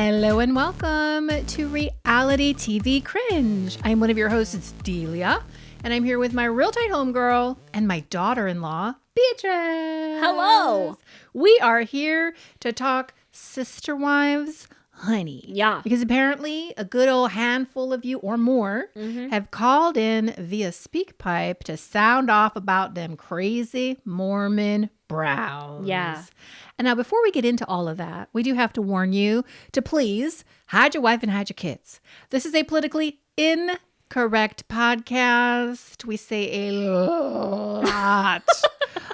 Hello and welcome to Reality TV Cringe. I'm one of your hosts, Delia, and I'm here with my real tight homegirl and my daughter-in-law, Beatrice. Hello. We are here to talk sister wives, honey. Yeah. Because apparently a good old handful of you or more have called in via SpeakPipe to sound off about them crazy Mormon Browns. Yeah. And now before we get into all of that, we do have to warn you to please hide your wife and hide your kids. This is a politically incorrect podcast. We say a lot,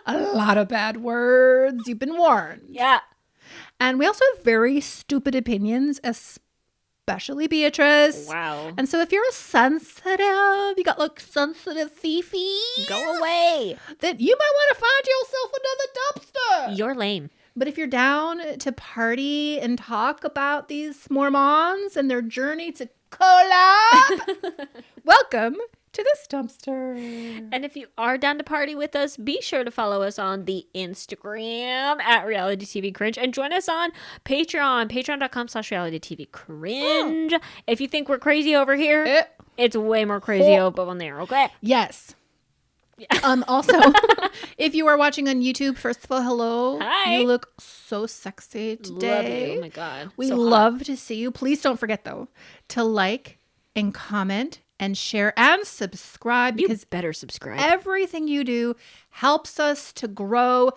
a lot of bad words. You've been warned. Yeah. And we also have very stupid opinions, especially Beatrice. Wow. And so if you're sensitive, you got like sensitive fifi, Go away. then you might want to find yourself another dumpster. You're lame. But if you're down to party and talk about these Mormons and their journey to collab, welcome to this dumpster. And if you are down to party with us, be sure to follow us on the Instagram at Reality TV Cringe and join us on Patreon, patreon.com/Reality TV Cringe. If you think we're crazy over here, it's way more crazy over on there, okay? Yes. Also, if you are watching on YouTube, first of all, hello. Hi. You look so sexy today. Love you. Oh my God. We So hot. love to see you. Please don't forget, though, to like and comment and share and subscribe, You because better subscribe. everything you do helps us to grow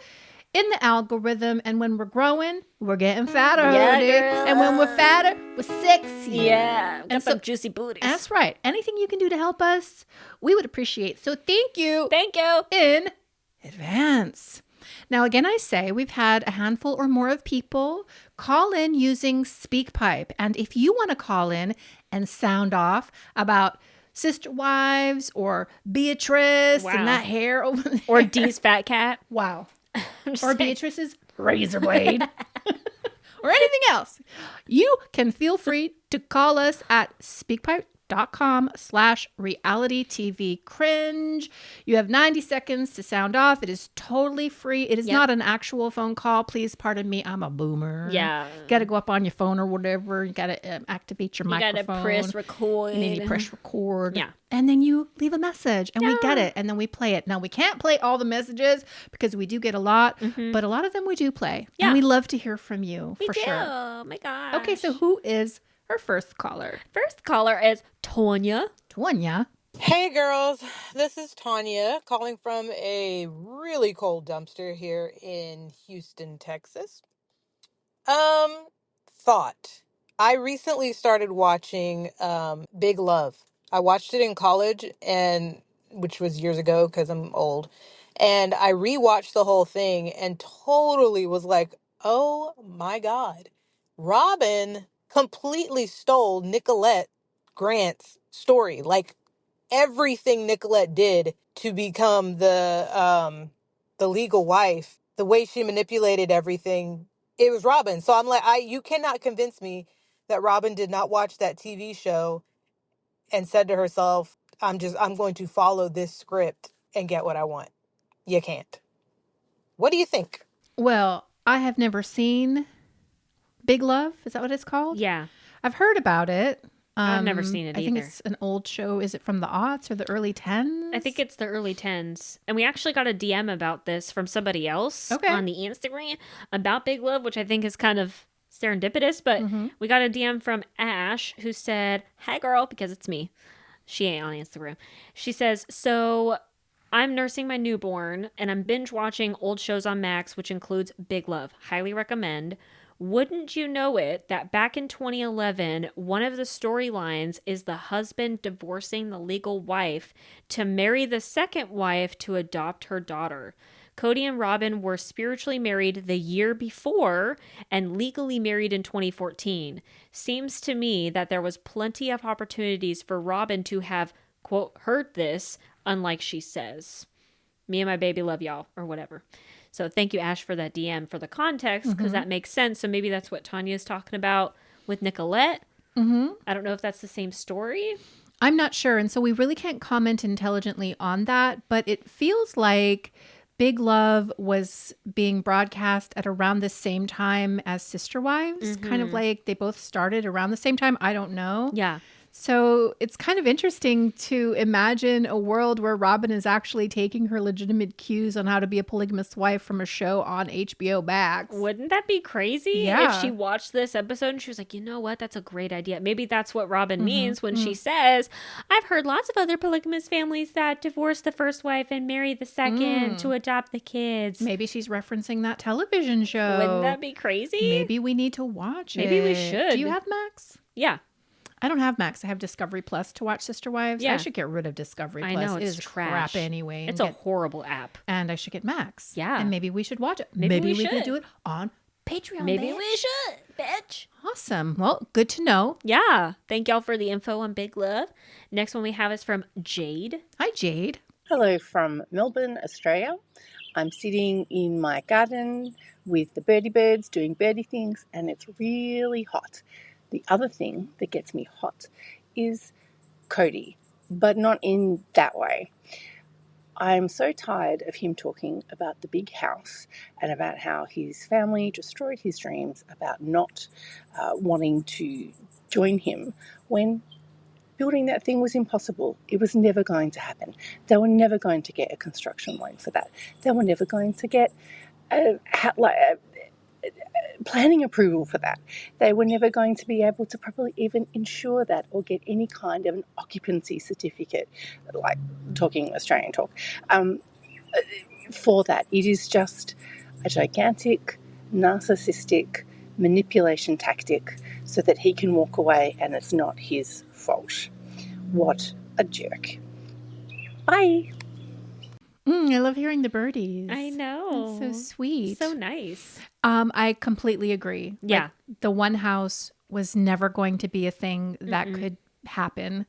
in the algorithm. And when we're growing, we're getting fatter. Yeah, dude. girl. And when we're fatter, we're sexy. Yeah. Got And so- some juicy booties. That's right. Anything you can do to help us, we would appreciate. So thank you Thank you. in advance. Now, again, I say we've had a handful or more of people call in using SpeakPipe. And if you want to call in and sound off about sister wives or Beatrice Wow. and that hair over there. Or Dee's fat cat. Wow. I'm just Or saying. Beatrice's razor blade. Or anything else. You can feel free to call us at speakpipe.com/reality TV cringe. You have 90 seconds to sound off. It is totally free. It is Yep. not an actual phone call. Please pardon me. I'm a boomer. Yeah. Got to go up on your phone or whatever. You got to activate your You microphone. gotta press record. And then you press record. Yeah. And then you leave a message and we get Yeah. it. And then we play it. Now, we can't play all the messages because we do get a lot, but a lot of them we do play. Yeah. And we love to hear from you Me for too. sure. Oh my gosh. Okay, so who is our first caller? First caller is Tonya. Tonya. Hey girls, this is Tanya calling from a really cold dumpster here in Houston, Texas. Thought. I recently started watching Big Love. I watched it in college, and which was years ago because I'm old. And I rewatched the whole thing and totally was like, "Oh my God. Robyn completely stole Nicolette Grant's story. Like everything Nicolette did to become the legal wife, the way she manipulated everything, it was Robyn. So I'm like, you cannot convince me that Robyn did not watch that TV show and said to herself, I'm going to follow this script and get what I want. You can't. What do you think? Well, I have never seen Big Love. Is that what it's called? Yeah. I've heard about it. I've never seen it I think either. it's an old show. Is it from the aughts or the early 10s? I think it's the early 10s. And we actually got a DM about this from somebody else Okay. on the Instagram about Big Love, which I think is kind of serendipitous. But we got a DM from Ash who said, "Hi, girl," because it's me. She ain't on Instagram. She says, "So I'm nursing my newborn and I'm binge watching old shows on Max, which includes Big Love. Highly recommend. Wouldn't you know it that back in 2011, one of the storylines is the husband divorcing the legal wife to marry the second wife to adopt her daughter. Kody and Robyn were spiritually married the year before and legally married in 2014. Seems to me that there was plenty of opportunities for Robyn to have, quote, heard this, unlike she says. Me and my baby love y'all," or whatever. So thank you, Ash, for that DM for the context, because that makes sense. So maybe that's what Tanya's talking about with Nicolette. I don't know if that's the same story. I'm not sure. And so we really can't comment intelligently on that, but it feels like Big Love was being broadcast at around the same time as Sister Wives, kind of like they both started around the same time. I don't know. Yeah. So it's kind of interesting to imagine a world where Robyn is actually taking her legitimate cues on how to be a polygamous wife from a show on HBO Max. Wouldn't that be crazy Yeah. if she watched this episode and she was like, you know what? That's a great idea. Maybe that's what Robyn means when she says, I've heard lots of other polygamous families that divorce the first wife and marry the second to adopt the kids. Maybe she's referencing that television show. Wouldn't that be crazy? Maybe we need to watch it. Maybe we should. Do you have Max? Yeah. I don't have Max. I have Discovery Plus to watch Sister Wives. Yeah. I should get rid of Discovery Plus. I know, It it's is trash. crap anyway. It's a horrible app. And I should get Max. Yeah. And maybe we should watch it. Maybe we could should. do it on Patreon. Maybe bitch. we should, bitch. Awesome. Well, good to know. Yeah. Thank y'all for the info on Big Love. Next one we have is from Jade. Hi, Jade. Hello from Melbourne, Australia. I'm sitting in my garden with the birdie birds doing birdie things, and it's really hot. The other thing that gets me hot is Kody, but not in that way. I'm so tired of him talking about the big house and about how his family destroyed his dreams, about not wanting to join him when building that thing was impossible. It was never going to happen. They were never going to get a construction loan for that. They were never going to get planning approval for that. They were never going to be able to properly even insure that or get any kind of an occupancy certificate, like talking Australian talk, for that. It is just a gigantic, narcissistic manipulation tactic so that he can walk away and it's not his fault. What a jerk. Bye. I love hearing the birdies. I know. That's so sweet. So nice. I completely agree. Yeah. Like, the one house was never going to be a thing that could happen.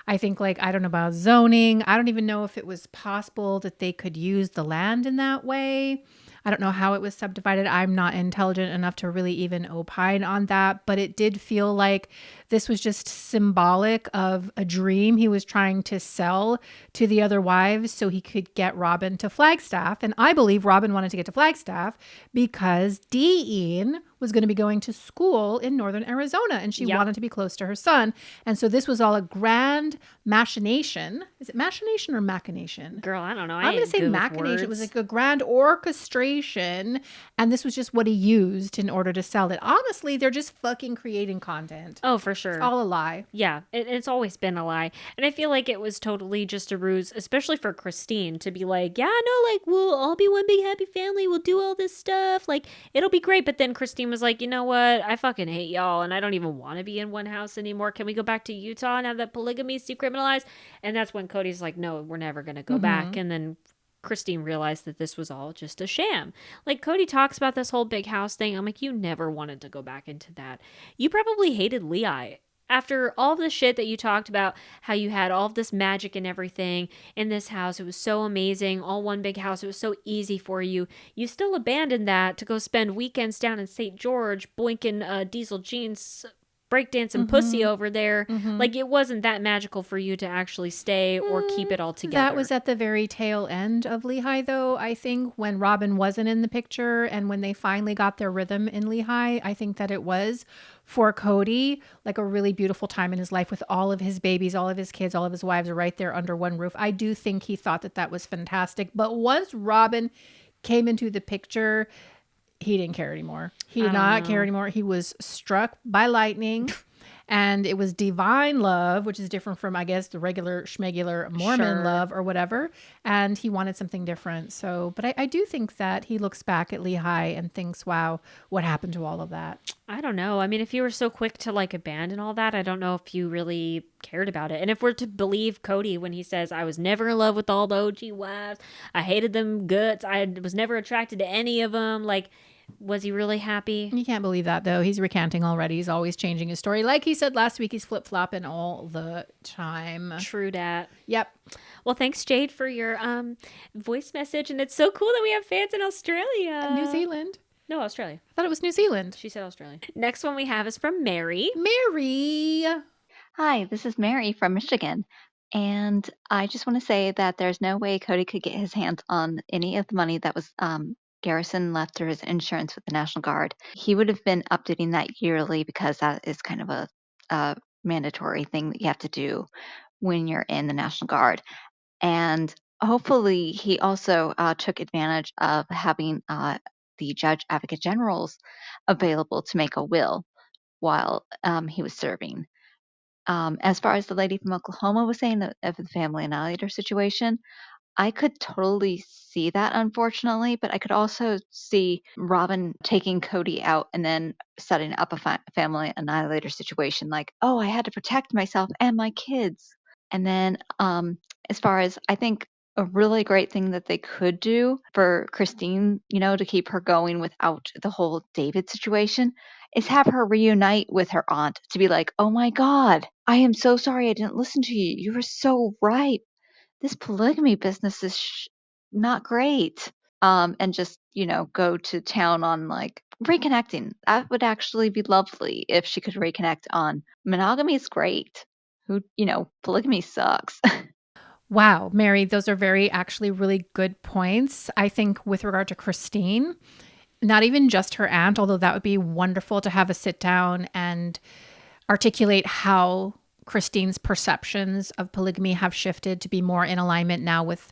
I think, like, I don't know about zoning. I don't even know if it was possible that they could use the land in that way. I don't know how it was subdivided. I'm not intelligent enough to really even opine on that, but it did feel like this was just symbolic of a dream he was trying to sell to the other wives so he could get Robyn to Flagstaff. And I believe Robyn wanted to get to Flagstaff because Dean was going to be going to school in northern Arizona and she wanted to be close to her son. And so this was all a grand machination. Is it machination or machination? Girl, I don't know. I'm going to say machination. It was like a grand orchestration. And this was just what he used in order to sell it. Honestly, they're just fucking creating content. Oh, for sure. It's all a lie. Yeah, it's always been a lie. And I feel like it was totally just a ruse, especially for Christine, to be like, yeah, no, like, we'll all be one big happy family. We'll do all this stuff. Like, it'll be great. But then Christine was like, you know what? I fucking hate y'all. And I don't even want to be in one house anymore. Can we go back to Utah now that polygamy is decriminalized? And that's when Cody's like, no, we're never going to go back. And then Christine realized that this was all just a sham. Like, Kody talks about this whole big house thing. I'm like, you never wanted to go back into that. You probably hated Lehi. After all of the shit that you talked about, how you had all of this magic and everything in this house, it was so amazing, all one big house, it was so easy for you. You still abandoned that to go spend weekends down in St. George boinking diesel jeans, breakdancing pussy over there. Like, it wasn't that magical for you to actually stay or keep it all together. That was at the very tail end of Lehi, though, I think, when Robyn wasn't in the picture and when they finally got their rhythm in Lehi. I think that it was for Kody like a really beautiful time in his life with all of his babies, all of his kids, all of his wives right there under one roof. I do think he thought that that was fantastic. But once Robyn came into the picture, he didn't care anymore. He did not care anymore. He was struck by lightning. And it was divine love, which is different from, I guess, the regular schmegular Mormon love or whatever. And he wanted something different. So, but I do think that he looks back at Lehi and thinks, wow, what happened to all of that? I don't know. I mean, if you were so quick to like abandon all that, I don't know if you really cared about it. And if we're to believe Kody when he says, I was never in love with all the OG wives, I hated them guts, I was never attracted to any of them, like, was he really happy? You can't believe that, though. He's recanting already. He's always changing his story. Like he said last week, he's flip-flopping all the time. True dat. Yep. Well, thanks, Jade, for your voice message. And it's so cool that we have fans in Australia. New Zealand. No, Australia. I thought it was New Zealand. She said Australia. Next one we have is from Mary. Mary. Hi, this is Mary from Michigan. And I just want to say that there's no way Kody could get his hands on any of the money that was Garrison left through his insurance with the National Guard. He would have been updating that yearly because that is kind of a mandatory thing that you have to do when you're in the National Guard. And hopefully, he also took advantage of having the Judge Advocate Generals available to make a will while he was serving. As far as the lady from Oklahoma was saying of the family annihilator situation, I could totally see that, unfortunately, but I could also see Robyn taking Kody out and then setting up a family annihilator situation like, oh, I had to protect myself and my kids. And then, as far as I think a really great thing that they could do for Christine, to keep her going without the whole David situation, is have her reunite with her aunt to be like, oh my God, I am so sorry I didn't listen to you. You were so right. This polygamy business is not great. And just, go to town on like reconnecting. That would actually be lovely if she could reconnect on monogamy is great. Polygamy sucks. Wow, Mary, those are actually really good points. I think with regard to Christine, not even just her aunt, although that would be wonderful to have a sit down and articulate how Christine's perceptions of polygamy have shifted to be more in alignment now with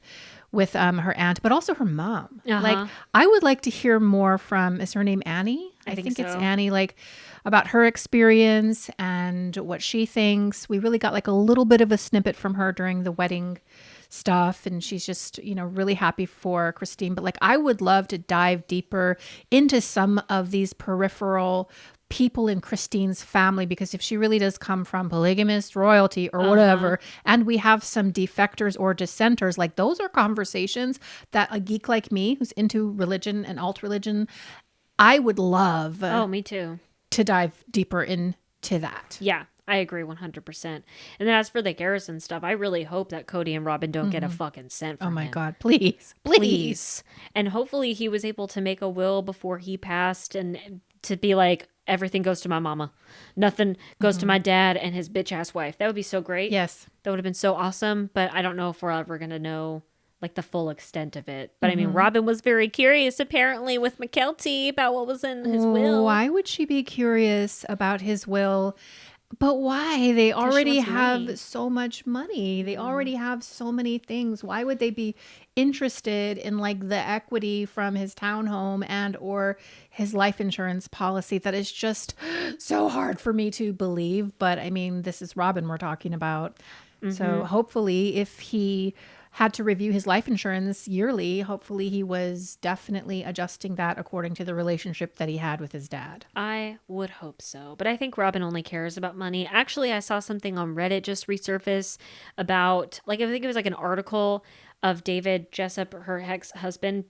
her aunt, but also her mom. Like, I would like to hear more from, is her name Annie? I think it's Annie, like about her experience and what she thinks. We really got like a little bit of a snippet from her during the wedding stuff, and she's just, really happy for Christine. But like, I would love to dive deeper into some of these peripheral people in Christine's family, because if she really does come from polygamist royalty or whatever, and we have some defectors or dissenters, like those are conversations that a geek like me who's into religion and alt religion, I would love me too, to dive deeper into that. Yeah, I agree 100%. And then as for the Garrison stuff, I really hope that Kody and Robyn don't get a fucking cent from him. Oh my God, please. And hopefully he was able to make a will before he passed and to be like, everything goes to my mama. Nothing goes to my dad and his bitch ass wife. That would be so great. Yes. That would have been so awesome. But I don't know if we're ever going to know like the full extent of it. But I mean, Robyn was very curious apparently with McKelty about what was in his will. Why would she be curious about his will? But why? They already have so much money. They already have so many things. Why would they be interested in like the equity from his townhome and or his life insurance policy? That is just so hard for me to believe. But I mean, this is Robyn we're talking about. So hopefully if he had to review his life insurance yearly, hopefully he was definitely adjusting that according to the relationship that he had with his dad. I would hope so. But I think Robyn only cares about money. Actually, I saw something on Reddit just resurface about, like, I think it was like an article of David Jessup, her ex-husband,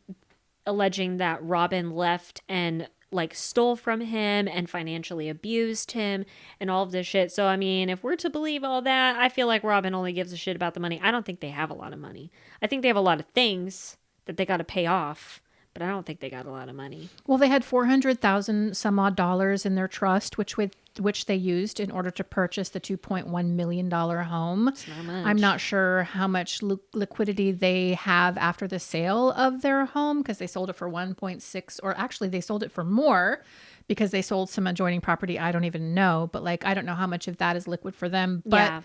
alleging that Robyn left and like stole from him and financially abused him and all of this shit. So, I mean, if we're to believe all that, I feel like Robyn only gives a shit about the money. I don't think they have a lot of money. I think they have a lot of things that they got to pay off, but I don't think they got a lot of money. Well, they had $400,000 some odd dollars in their trust, which they used in order to purchase the $2.1 million home. It's not much. I'm not sure how much liquidity they have after the sale of their home, because they sold it for 1.6, or actually they sold it for more because they sold some adjoining property. I don't even know, but like, I don't know how much of that is liquid for them. But Yeah.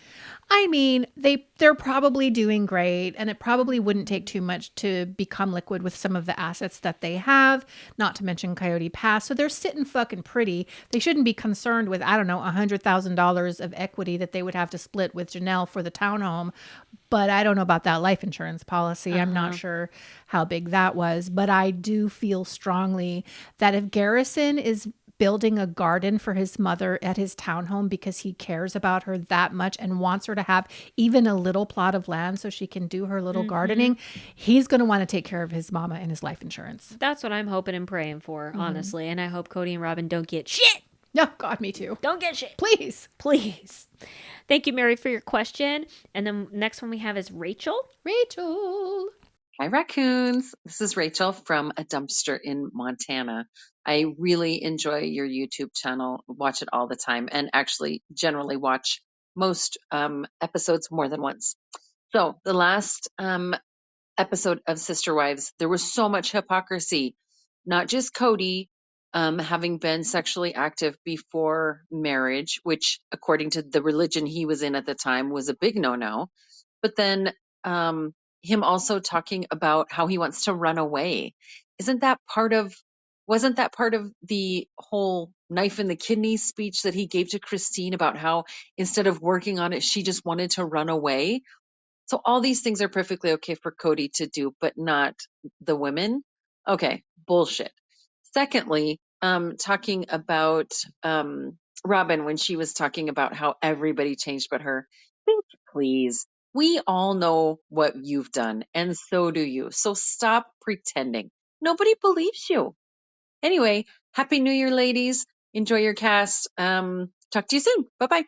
I mean, they're probably doing great, and it probably wouldn't take too much to become liquid with some of the assets that they have, not to mention Coyote Pass. So they're sitting fucking pretty. They shouldn't be concerned with, I don't know, $100,000 of equity that they would have to split with Janelle for the townhome. But I don't know about that life insurance policy. I'm not sure how big that was. But I do feel strongly that if Garrison is building a garden for his mother at his townhome because he cares about her that much and wants her to have even a little plot of land so she can do her little gardening, he's going to want to take care of his mama and his life insurance. That's what I'm hoping and praying for, honestly. And I hope Kody and Robyn don't get shit. No, God, me too. Don't get shit. Please. Please. Thank you, Mary, for your question. And then next one we have is Rachel. Rachel. Hi, Raccoons. This is Rachel from a dumpster in Montana. I really enjoy your YouTube channel, watch it all the time, and actually generally watch most episodes more than once. So the last episode of Sister Wives, there was so much hypocrisy. Not just Kody having been sexually active before marriage, which according to the religion he was in at the time was a big no-no, but then him also talking about how he wants to run away. Isn't that part of, wasn't that part of the whole knife in the kidney speech that he gave to Christine about how instead of working on it, she just wanted to run away? So all these things are perfectly okay for Kody to do, but not the women. Okay, bullshit. Secondly, talking about Robyn when she was talking about how everybody changed but her. Bitch, please. We all know what you've done, and so do you. So stop pretending. Nobody believes you. Anyway, Happy New Year, ladies. Enjoy your cast. Talk to you soon. Bye-bye.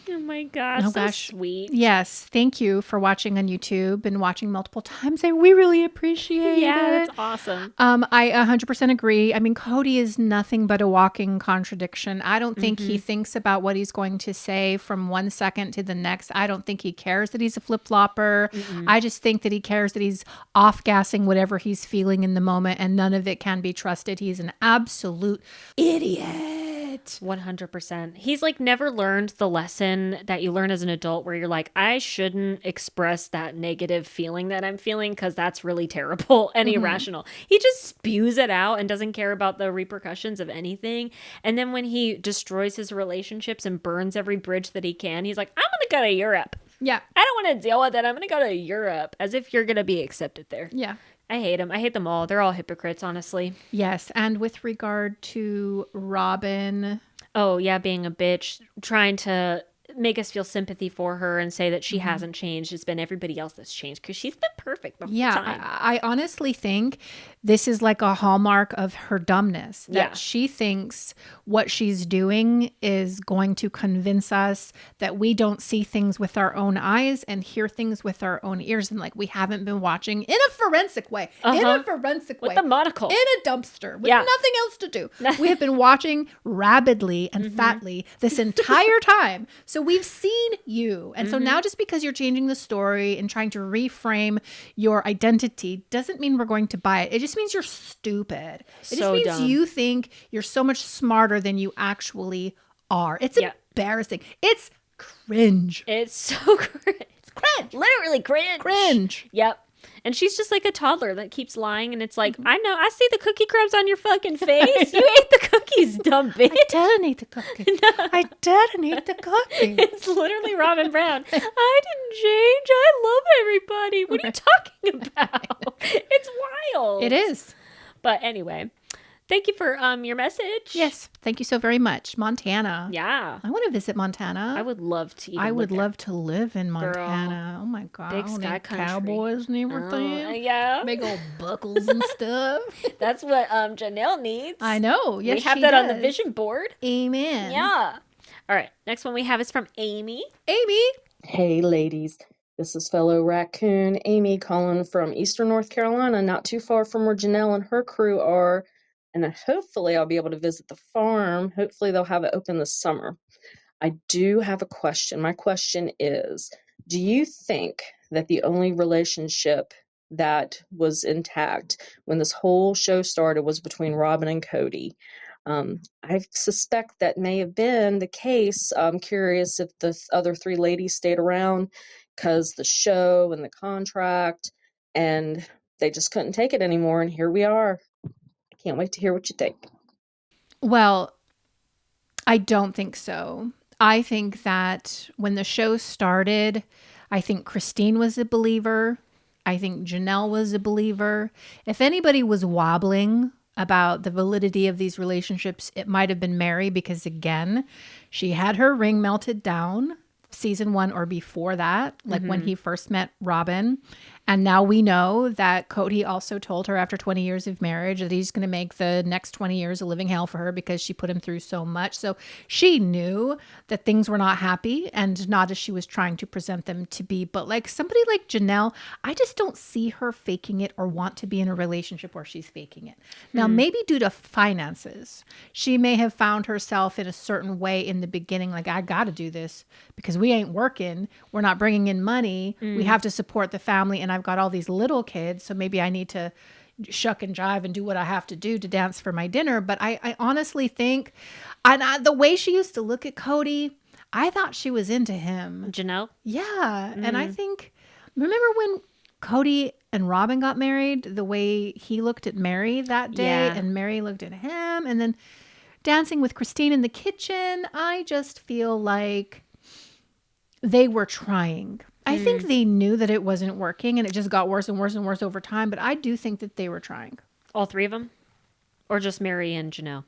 Oh my gosh, Oh so gosh. sweet. Yes. Thank you for watching on YouTube and watching multiple times. We really appreciate Yeah, it. that's awesome. I 100% agree. I mean, Kody is nothing but a walking contradiction. I don't think he thinks about what he's going to say from one second to the next. I don't think he cares that he's a flip-flopper. I just think that he cares that he's off-gassing whatever he's feeling in the moment, and none of it can be trusted. He's an absolute idiot. 100%. He's like never learned the lesson that you learn as an adult where you're like, I shouldn't express that negative feeling that I'm feeling because that's really terrible and irrational. He just spews it out and doesn't care about the repercussions of anything. And then when he destroys his relationships and burns every bridge that he can, he's like, I'm going to go to Europe. Yeah. I don't want to deal with it. I'm going to go to Europe, as if you're going to be accepted there. Yeah. I hate him. I hate them all. They're all hypocrites, honestly. Yes. And with regard to Robyn, Oh, yeah, being a bitch, trying to make us feel sympathy for her and say that she hasn't changed. It's been everybody else that's changed because she's been perfect the whole time. I honestly think this is like a hallmark of her dumbness, that Yeah. she thinks what she's doing is going to convince us that we don't see things with our own eyes and hear things with our own ears, and like we haven't been watching in a forensic way, With the monocle. in a dumpster with Yeah. nothing else to do. We have been watching rabidly and fatly this entire time. So we've seen you. And so now just because you're changing the story and trying to reframe your identity doesn't mean we're going to buy it. It just means you're stupid. It just So means dumb. you think you're so much smarter than you actually are. It's Yeah. embarrassing. It's cringe. It's so cringe. It's cringe. Literally cringe. Cringe. Yep. And she's just like a toddler that keeps lying. And it's like, I know, I see the cookie crumbs on your fucking face. You ate the cookies, dumb bitch. I didn't eat the cookies. I didn't eat the cookies. It's literally Robyn Brown. I didn't change. I love everybody. What are you talking about? It's wild. It is. But anyway, thank you for your message. Yes. Thank you so very much. Montana. Yeah. I want to visit Montana. I would love to even I would live there. love to live in Montana. Oh my God. Big sky and country. Cowboys and everything. Yeah. Big old buckles and stuff. That's what Janelle needs. I know. Yes, we have she that on the does. vision board. Amen. Yeah. All right. Next one we have is from Amy. Amy. Hey, ladies. This is fellow Raccoon Amy calling from Eastern North Carolina, not too far from where Janelle and her crew are. And hopefully I'll be able to visit the farm. Hopefully they'll have it open this summer. I do have a question. My question is, do you think that the only relationship that was intact when this whole show started was between Robyn and Kody? I suspect that may have been the case. I'm curious if the other three ladies stayed around because the show and the contract, and they just couldn't take it anymore. And here we are. I can't wait to hear what you think. Well, I don't think so. I think that when the show started, I think Christine was a believer. I think Janelle was a believer. If anybody was wobbling about the validity of these relationships, it might have been Mary, because again, she had her ring melted down season 1 or before that, like when he first met Robyn. And now we know that Kody also told her after 20 years of marriage that he's going to make the next 20 years a living hell for her because she put him through so much. So she knew that things were not happy and not as she was trying to present them to be. But like somebody like Janelle, I just don't see her faking it or want to be in a relationship where she's faking it. Now, maybe due to finances, she may have found herself in a certain way in the beginning, like, I got to do this because we ain't working. We're not bringing in money. We have to support the family. And I've got all these little kids. So maybe I need to shuck and jive and do what I have to do to dance for my dinner. But I honestly think, the way she used to look at Kody, I thought she was into him. Janelle? Yeah. And I think, remember when Kody and Robyn got married, the way he looked at Mary that day and Mary looked at him, and then dancing with Christine in the kitchen, I just feel like they were trying. I think they knew that it wasn't working and it just got worse and worse and worse over time. But I do think that they were trying. All three of them? Or just Mary and Janelle?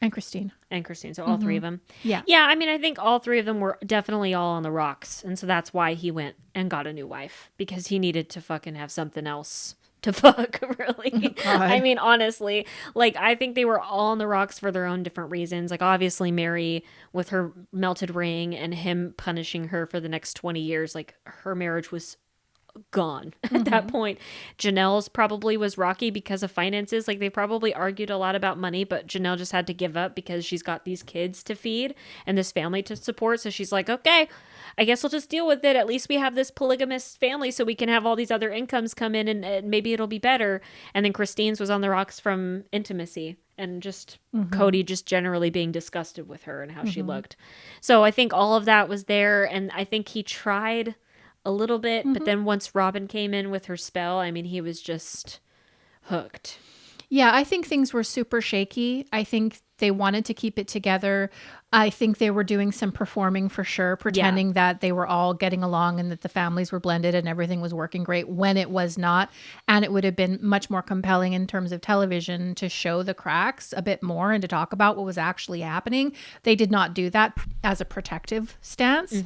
And Christine. And Christine. So all three of them? Yeah. Yeah, I mean, I think all three of them were definitely all on the rocks. And so that's why he went and got a new wife. Because he needed to fucking have something else to fuck, really. I mean, honestly, like, I think they were all on the rocks for their own different reasons. Like, obviously, Mary with her melted ring and him punishing her for the next 20 years, like, her marriage was gone at that point. Janelle's probably was rocky because of finances. Like, they probably argued a lot about money, but Janelle just had to give up because she's got these kids to feed and this family to support. So she's like, okay, I guess we'll just deal with it. At least we have this polygamous family so we can have all these other incomes come in and maybe it'll be better. And then Christine's was on the rocks from intimacy and just Kody just generally being disgusted with her and how she looked. So I think all of that was there. And I think he tried a little bit, but then once Robyn came in with her spell, I mean, he was just hooked. Yeah, I think things were super shaky. I think they wanted to keep it together. I think they were doing some performing for sure, pretending that they were all getting along and that the families were blended and everything was working great when it was not. And it would have been much more compelling in terms of television to show the cracks a bit more and to talk about what was actually happening. They did not do that as a protective stance.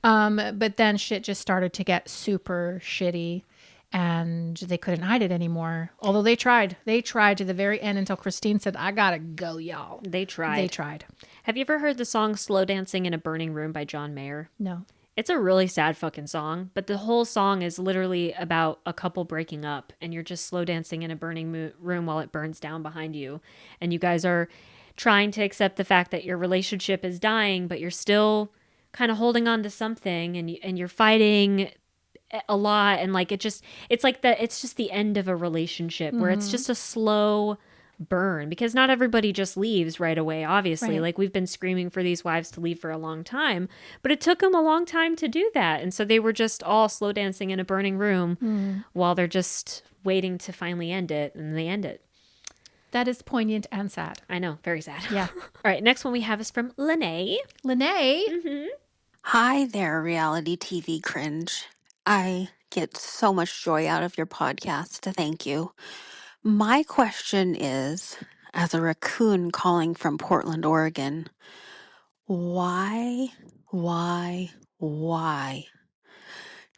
But then shit just started to get super shitty. And they couldn't hide it anymore. Although they tried to the very end until Christine said, I gotta go, y'all. They tried. Have you ever heard the song Slow Dancing in a Burning Room by John Mayer? No. It's a really sad fucking song, but the whole song is literally about a couple breaking up and you're just slow dancing in a burning room while it burns down behind you. And you guys are trying to accept the fact that your relationship is dying, but you're still kind of holding on to something and you're fighting a lot. And like, it's just the end of a relationship where it's just a slow burn because not everybody just leaves right away, obviously. Right. Like, we've been screaming for these wives to leave for a long time, but it took them a long time to do that. And so they were just all slow dancing in a burning room while they're just waiting to finally end it, and they end it. That is poignant and sad. I know, very sad. Yeah. All right, next one we have is from Lene. Hi there, reality TV cringe. I get so much joy out of your podcast. Thank you. My question is, as a raccoon calling from Portland, Oregon, why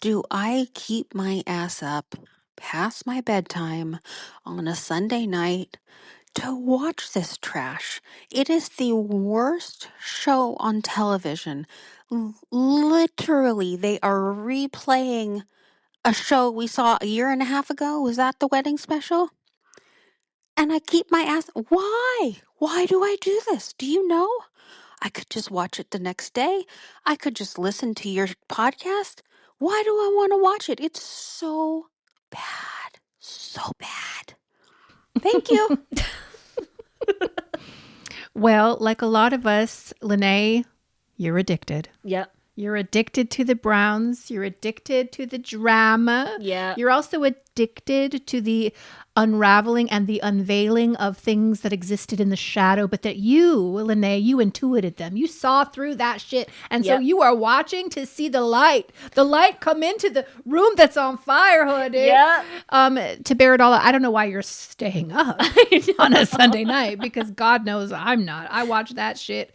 do I keep my ass up past my bedtime on a Sunday night to watch this trash? It is the worst show on television. Literally, they are replaying a show we saw a year and a half ago. Was that the wedding special? And I keep my ass. Why? Why do I do this? Do you know? I could just watch it the next day. I could just listen to your podcast. Why do I want to watch it? It's so bad. So bad. Thank you. Well, like a lot of us, Lene, you're addicted. Yep. You're addicted to the Browns. You're addicted to the drama. Yeah. You're also addicted to the unraveling and the unveiling of things that existed in the shadow, but that you, Lene, you intuited them. You saw through that shit. And so you are watching to see the light come into the room that's on fire, honey. Yeah. To bear it all out. I don't know why you're staying up on a Sunday night because God knows I'm not. I watch that shit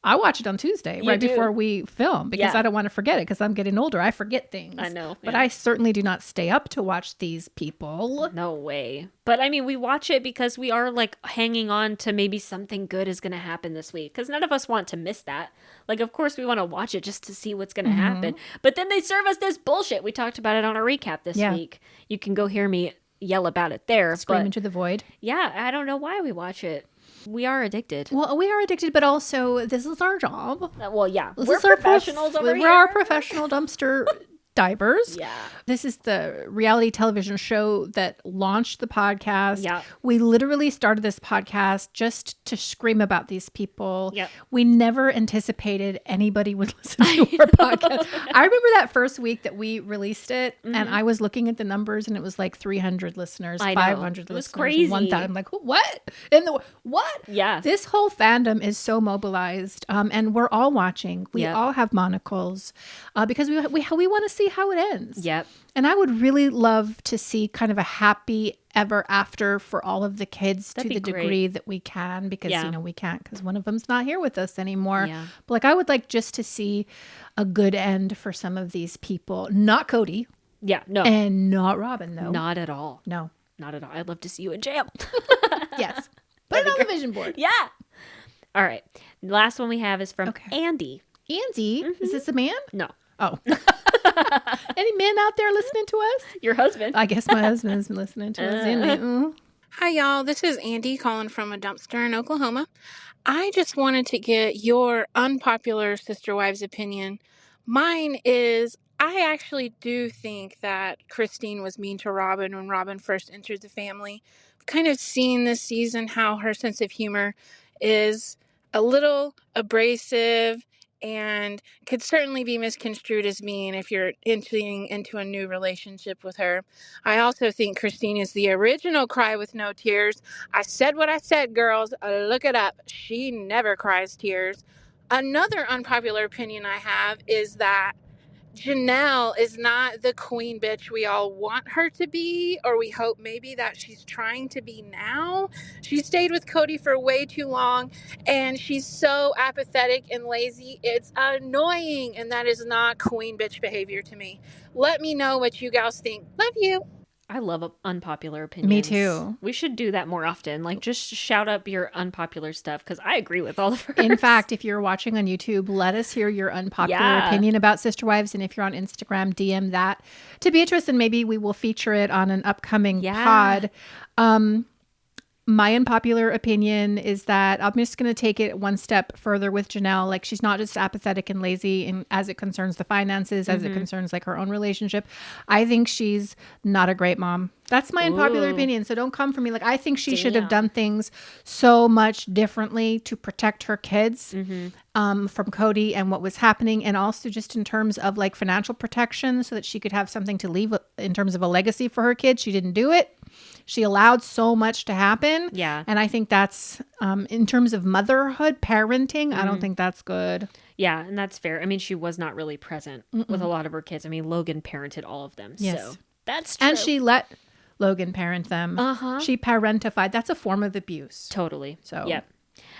I watch it on Tuesday, You right do. before we film, because Yeah. I don't want to forget it, because I'm getting older. I forget things. I know, But yeah. I certainly do not stay up to watch these people. No way. But I mean, we watch it because we are like hanging on to maybe something good is going to happen this week. Because none of us want to miss that. Like, of course, we want to watch it just to see what's going to happen. But then they serve us this bullshit. We talked about it on a recap this week. You can go hear me yell about it there. Scream but into the void. yeah, I don't know why we watch it. We are addicted. Well, we are addicted, but also this is our job. Well, yeah. This We're is our professionals over here. We're our professional dumpster divers. Yeah. This is the reality television show that launched the podcast. Yeah. We literally started this podcast just to scream about these people. Yep. We never anticipated anybody would listen to our podcast. I remember that first week that we released it, and I was looking at the numbers, and it was like 300 listeners, I know. 500 It was listeners, crazy. 1,000. I'm like, what? What? Yeah. This whole fandom is so mobilized, and we're all watching. We Yep. all have monocles because we want to see how it ends. Yep. And I would really love to see kind of a happy ever after for all of the kids That'd to the be great. degree that we can, because Yeah. we can't, because one of them's not here with us anymore. Yeah. But like, I would like just to see a good end for some of these people. Not Kody Yeah. No. and not Robyn, though. Not at all. No. Not at all. I'd love to see you in jail. Yes. Put it on the vision board. Yeah. All right. The last one we have is from Okay. Andy. Andy, is this a man? No. Oh. Any men out there listening to us? Your husband. I guess my husband's listening to us. Isn't he? Mm. Hi, y'all. This is Andy calling from a dumpster in Oklahoma. I just wanted to get your unpopular sister wives opinion. Mine is I actually do think that Christine was mean to Robyn when Robyn first entered the family. I've kind of seen this season how her sense of humor is a little abrasive and could certainly be misconstrued as mean if you're entering into a new relationship with her. I also think Christine is the original cry with no tears. I said what I said, girls. Look it up. She never cries tears. Another unpopular opinion I have is that Janelle is not the queen bitch we all want her to be, or we hope maybe that she's trying to be now. She stayed with Kody for way too long, and she's so apathetic and lazy. It's annoying, and that is not queen bitch behavior to me. Let me know what you guys think. Love you. I love unpopular opinions. Me too. We should do that more often. Like, just shout up your unpopular stuff because I agree with all of hers. In fact, if you're watching on YouTube, let us hear your unpopular Yeah. opinion about Sister Wives. And if you're on Instagram, DM that to Beatrice, and maybe we will feature it on an upcoming pod. My unpopular opinion is that I'm just going to take it one step further with Janelle. Like, she's not just apathetic and lazy and as it concerns the finances, as it concerns like her own relationship. I think she's not a great mom. That's my unpopular Ooh. opinion. So don't come for me. Like, I think she should have Damn. done things so much differently to protect her kids from Kody and what was happening. And also just in terms of like financial protection so that she could have something to leave in terms of a legacy for her kids. She didn't do it. She allowed so much to happen. Yeah. And I think that's, in terms of motherhood, parenting, I don't think that's good. Yeah, and that's fair. I mean, she was not really present with a lot of her kids. I mean, Logan parented all of them. Yes. So that's true. And she let Logan parent them. Uh-huh. She parentified. That's a form of abuse. Totally. So- Yep.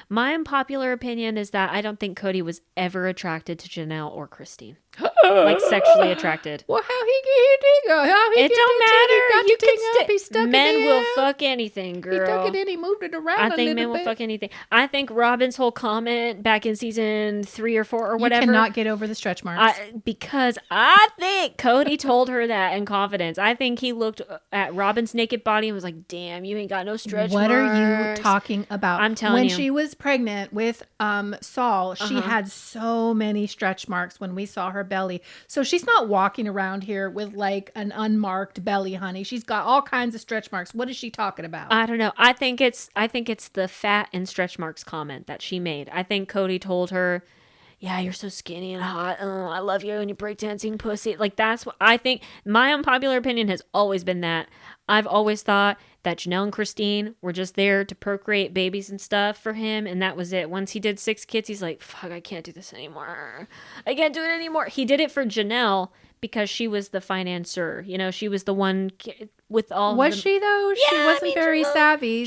My unpopular opinion is that I don't think Kody was ever attracted to Janelle or Christine. Like sexually attracted. Well, how he get how he It get don't that matter. titty, You got the ting up, he can stuck men it in. will fuck anything, girl. He took it in, he moved it around I a think little men will bit. fuck anything. I think Robyn's whole comment back in season 3 or 4 or whatever. You cannot get over the stretch marks. Because I think Kody told her that in confidence. I think he looked at Robyn's naked body and was like, "Damn, you ain't got no stretch What are you marks." talking about? I'm telling when you. she was pregnant with Saul, she had so many stretch marks when we saw her belly. So she's not walking around here with like an unmarked belly, honey. She's got all kinds of stretch marks. What is she talking about? I don't know. I think it's the fat and stretch marks comment that she made. I think Kody told her, "Yeah, you're so skinny and hot. Oh, I love you and you breakdancing pussy." Like, that's what I think. My unpopular opinion has always been that. I've always thought that Janelle and Christine were just there to procreate babies and stuff for him, and that was it. Once he did 6 kids, he's like, "Fuck, I can't do this anymore. I can't do it anymore." He did it for Janelle because she was the financer. You know, she was the one with all. Was she though? Yeah, she wasn't very savvy.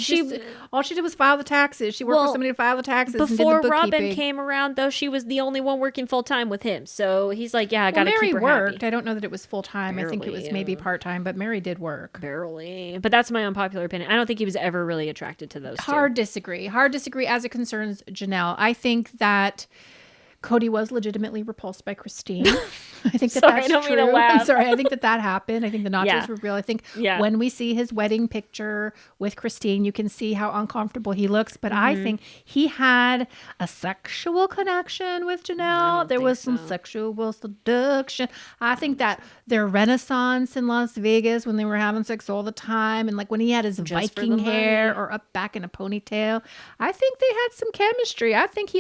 All she did was file the taxes. She worked for somebody to file the taxes. Before and did the Robyn bookkeeping. came around, though, she was the only one working full time with him. So he's like, "Yeah, I got to Mary keep her worked. happy." I don't know that it was full time. I think it was maybe part time, but Mary did work. Barely. But that's my unpopular opinion. I don't think he was ever really attracted to those two. Hard disagree as it concerns Janelle. I think that Kody was legitimately repulsed by Christine. I think that Sorry, that's I don't true. mean to laugh. I'm sorry. I think that happened. I think the nachos were real. I think when we see his wedding picture with Christine, you can see how uncomfortable he looks. But I think he had a sexual connection with Janelle. There was some sexual seduction. I think that their renaissance in Las Vegas when they were having sex all the time, and like when he had his Viking hair or up back in a ponytail, I think they had some chemistry. I think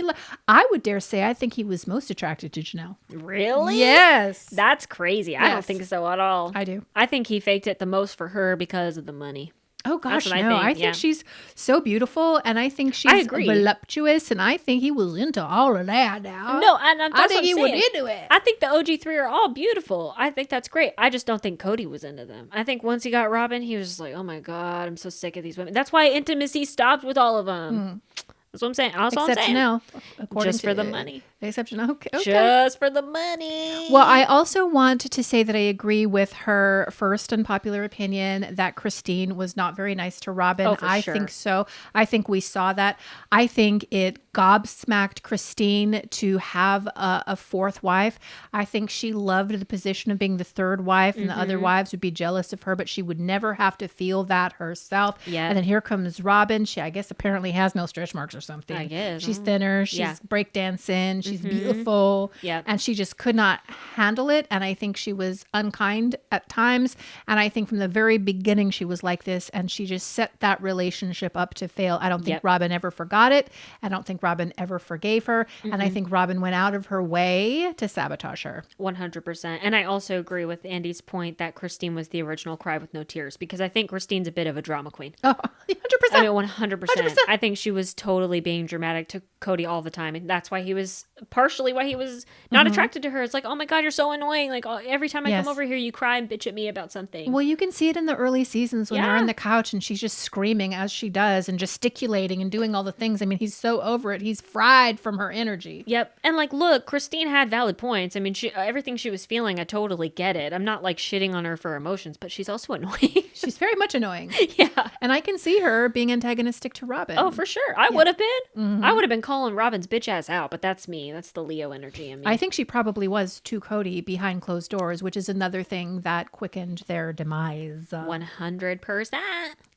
I would dare say, I think he was most attracted to Janelle. Really? Yes. That's crazy. I don't think so at all. I do. I think he faked it the most for her because of the money. Oh gosh, That's what no. I think she's so beautiful, and I think she's agree. voluptuous, and I think he was into all of that now. No, and that's I what think I'm he was saying. into it. I think the OG3 are all beautiful. I think that's great. I just don't think Kody was into them. I think once he got Robyn, he was just like, oh my God, I'm so sick of these women. That's why intimacy stopped with all of them. That's what I'm saying. That's all I'm Except saying. Janelle, according Just to for the money. Except Janelle. Okay. Just for the money. Well, I also want to say that I agree with her first unpopular opinion that Christine was not very nice to Robyn. Oh, for I sure. think so. I think we saw that. I think it gobsmacked Christine to have a fourth wife. I think she loved the position of being the third wife, and the other wives would be jealous of her, but she would never have to feel that herself. Yeah. And then here comes Robyn. She, I guess, apparently has no stretch marks or something. I guess. She's thinner. She's breakdancing. She's beautiful. Yep. And she just could not handle it. And I think she was unkind at times. And I think from the very beginning, she was like this. And she just set that relationship up to fail. I don't think Robyn ever forgot it. I don't think Robyn ever forgave her. And I think Robyn went out of her way to sabotage her. 100%. And I also agree with Andy's point that Christine was the original cry with no tears, because I think Christine's a bit of a drama queen. Oh, 100%. I mean, 100%. I think she was totally being dramatic to Kody all the time. And that's why he was partially why he was not attracted to her. It's like, oh my God, you're so annoying. Like every time I come over here, you cry and bitch at me about something. Well, you can see it in the early seasons when they're on the couch and she's just screaming as she does and gesticulating and doing all the things. I mean, he's so over it. He's fried from her energy. Yep. And like, look, Christine had valid points. I mean, everything she was feeling, I totally get it. I'm not like shitting on her for emotions, but she's also annoying. She's very much annoying. Yeah. And I can see her being antagonistic to Robyn. Oh, for sure. I would have been. I would have been calling Robyn's bitch ass out, but that's me. That's the Leo energy in me. I think she probably was to Kody behind closed doors, which is another thing that quickened their demise. 100%.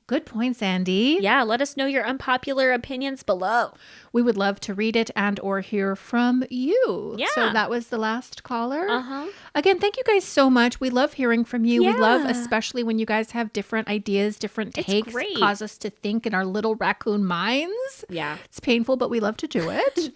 Good points, Andy. Yeah, let us know your unpopular opinions below. We would love to read it and or hear from you. Yeah. So that was the last caller. Uh-huh. Again, thank you guys so much. We love hearing from you. We love, Yeah. especially when you guys have different ideas, different It's takes, great. cause us to think in our little raccoon minds. Yeah. It's painful, but we love to do it.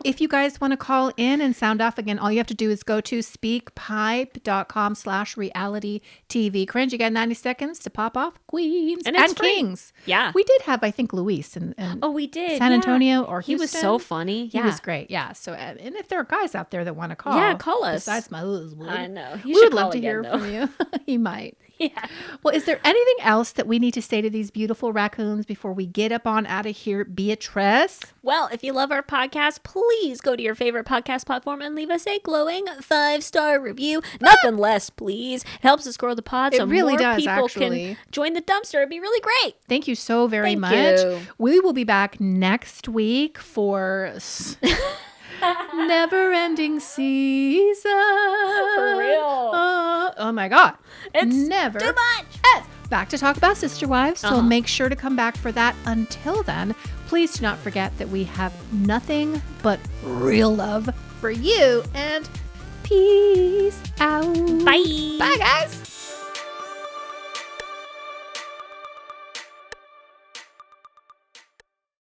If you guys want to call in and sound off again, all you have to do is go to speakpipe.com/reality TV cringe. You got 90 seconds to pop off queens And it's free. kings. Yeah. We did have, I think, Luis and Oh, we did. San yeah. Antonio or He was Houston. so funny. He Yeah. was great. Yeah. So, and if there are guys out there that want to call, Yeah, call us. Besides my husband, I know. We would love to hear from you. He might. Yeah. Well, is there anything else that we need to say to these beautiful raccoons before we get up on out of here, Beatrice? Well, if you love our podcast, please go to your favorite podcast platform and leave us a glowing 5-star review. Nothing less, please. It helps us grow the pod It so really more does, people actually. can join the dumpster. It'd be really great. Thank you so very Thank much. you. We will be back next week for never-ending season. For real. Oh my God. It's never too much. ends. Back to talk about Sister Wives. So make sure to come back for that. Until then, please do not forget that we have nothing but real love for you. And peace out. Bye. Bye, guys.